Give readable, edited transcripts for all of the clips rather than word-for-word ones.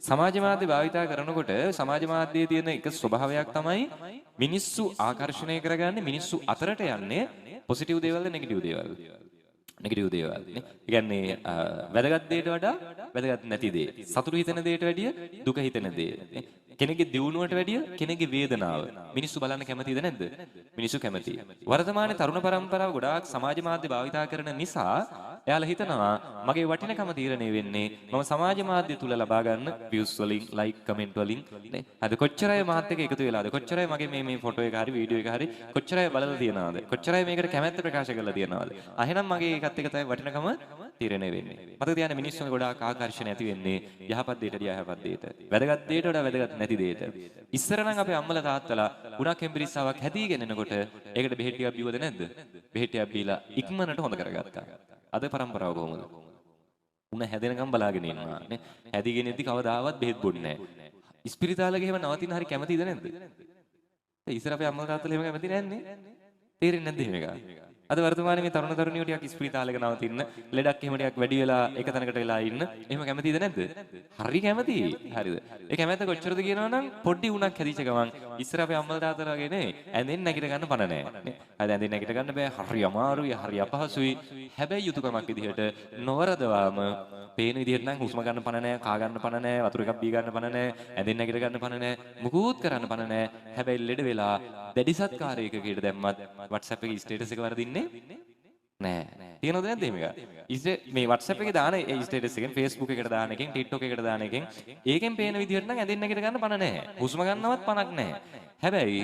සමාජ මාධ්‍ය භාවිතා කරනකොට සමාජ මාධ්‍යයේ තියෙන එක ස්වභාවයක් තමයි මිනිස්සු ආකර්ෂණය කරගන්නේ මිනිස්සු අතරට යන්නේ පොසිටිව් දේවල්ද නෙගටිව් දේවල්ද? නෙගටිව් දේවල් නේ. ඒ කියන්නේ වැදගත් දේට වඩා වැදගත් නැති දේ. සතුටු හිතෙන දේට වැඩිය දුක හිතෙන දේ. කෙනෙක්ගේ දියුණුවට වැඩිය කෙනෙක්ගේ වේදනාව. මිනිස්සු බලන්න කැමතිද නැද්ද? මිනිස්සු කැමතියි. වර්තමානයේ තරුණ පරම්පරාව ගොඩාක් සමාජ මාධ්‍ය භාවිතා කරන නිසා එයාලා හිතනවා මගේ වටිනකම තීරණය වෙන්නේ මම සමාජ මාධ්‍ය තුල ලබා ගන්න views වලින්, like, comment වලින් නේ. අද කොච්චර අය මාත් එක්ක එකතු වෙලාද? කොච්චර අය මගේ මේ ෆොටෝ එක හරි වීඩියෝ එක හරි කොච්චර අය බලලා තියනවාද? කොච්චර අය මේකට කැමැත්ත ප්‍රකාශ කරලා තියනවාද? එහෙනම් මගේ එකත් එක තමයි වටිනකම තීරණය වෙන්නේ. මතක තියාගන්න මිනිස්සුන්ගේ ගොඩාක් ආකර්ෂණ ඇති වෙන්නේ යහපත් දෙයට යහපත් දෙයට. වැදගත් දෙයට වඩා වැදගත් නැති දෙයට. ඉස්සර නම් අපේ අම්මලා තාත්තලා උණක් එම්බිරිස්සාවක් හැදීගෙන එනකොට ඒකට බෙහෙත් ටිකක් බිව්වද නැද්ද? බෙහෙත් ටිකක් බීලා ඉක්මනට හොඳ කරගත්තා. අද પરම්පරාව කොහොමද? උණ හැදෙනකම් බලාගෙන ඉන්නවා නේ. හැදීගෙන ඉද්දි කවදාවත් බෙහෙත් බොන්නේ නැහැ. ඉස්පිරිතාලේ ගේම නවතින හරි කැමතිද නැද්ද? ඉස්සර අපේ අම්මලා තාත්තලා එහෙම කැමති නැන්නේ. තේරෙන්නේ නැද්ද මේක? අද වර්තමානයේ මේ තරුණ තරුණියෝ ටිකක් ඉස්පිරිතාලයක නවතින්න, ලෙඩක් එහෙම ටිකක් වැඩි වෙලා එක තැනකට වෙලා ඉන්න. එහෙම කැමතිද නැද්ද? හරි කැමතියි. හරිද? ඒ කැමැත්ත කොච්චරද කියනවනම් පොඩි උණක් හැදිච්ච ගමන් ඉස්සර අපේ අම්මලා තාත්තලා වගේ නේ ඇඳෙන් නැගිට ගන්න පණ නැහැ. නේ? අද ඇඳෙන් නැගිට ගන්න බෑ. හරි අමාරුයි, හරි අපහසුයි. හැබැයි යුතුයකමක් විදිහට නොවරදවාම පේන විදිහට නම් හුස්ම ගන්න පණ නැහැ, කා ගන්න පණ නැහැ, වතුර එකක් බී ගන්න පණ නැහැ, ඇඳෙන් නැගිට ගන්න පණ නැහැ, මුකුත් කරන්න පණ නැහැ. හැබැයි ලෙඩ වෙලා දැඩි සත්කාරයකකට දැම්මත් WhatsApp එකේ ස්ටේටස් එක වරදින්නේ නෑ. තියෙනවද නැද්ද මේක? මේ WhatsApp එකේ දාන ඒ ස්ටේටස් එකෙන් Facebook එකට දාන එකෙන් TikTok එකට දාන එකෙන් ඒකෙන් පේන විදිහට නම් ඇඳෙන් නැගිට ගන්න පණ නැහැ. හුස්ම ගන්නවත් පණක් නැහැ. හැබැයි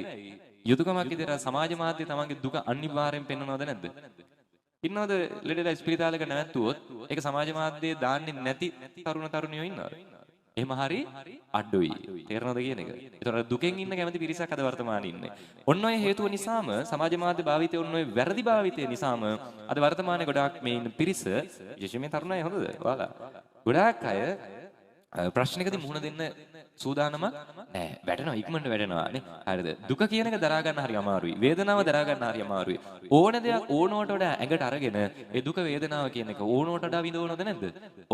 යුතුයකමක් විදිහට සමාජ මාධ්‍ය තමන්ගේ දුක අනිවාර්යෙන් පෙන්වනවද නැද්ද? ඉන්නවද ලෙඩලා ස්පිරිතාලයක නැවැත්තුවොත් ඒක සමාජ මාධ්‍යයේ දාන්නේ නැති තරුණ තරුණියෝ ඉන්නවද? එහෙම හරි අඩුයි. තේරෙනවද කියන එක? ඒතර දුකෙන් ඉන්න කැමති පිරිසක් අද වර්තමානයේ ඉන්නේ. ඔන්න ඔය හේතුව නිසාම සමාජ මාධ්‍ය භාවිතය ඔන්න ඔය වැරදි භාවිතය නිසාම අද වර්තමානයේ ගොඩාක් මේ ඉන්න පිරිස විශේෂයෙන්ම තරුණ අය හොඳද? ඔයාලා ගොඩාක් අය ප්‍රශ්නයකදී මුහුණ දෙන්න සූදානම නැහැ. වැටෙනවා ඉක්මනට වැටෙනවා නේ. හරිද? දුක කියන එක දරා ගන්න හරි අමාරුයි. වේදනාව දරා ගන්න හරි අමාරුයි. ඕන දෙයක් ඕනවට වඩා ඇඟට අරගෙන ඒ දුක වේදනාව කියන එක ඕනවට වඩා විඳවනවද නැද්ද?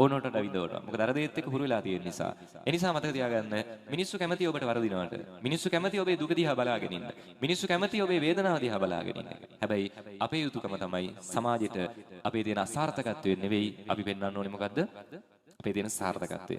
ඕනවට වඩා විඳවනවා. මොකද අර දෙයත් එක්ක හුරු වෙලා තියෙන නිසා. ඒ නිසා මතක තියාගන්න මිනිස්සු කැමති ඔබට වරදිනවට. මිනිස්සු කැමති ඔබේ දුක දිහා බලාගෙන ඉන්න. මිනිස්සු කැමති ඔබේ වේදනාව දිහා බලාගෙන ඉන්න. හැබැයි අපේ යුතුයකම තමයි සමාජෙට අපේ තියෙන අසාර්ථකත්වය නෙවෙයි අපි පෙන්වන්න ඕනේ මොකද්ද? අපේ තියෙන සාර්ථකත්වය.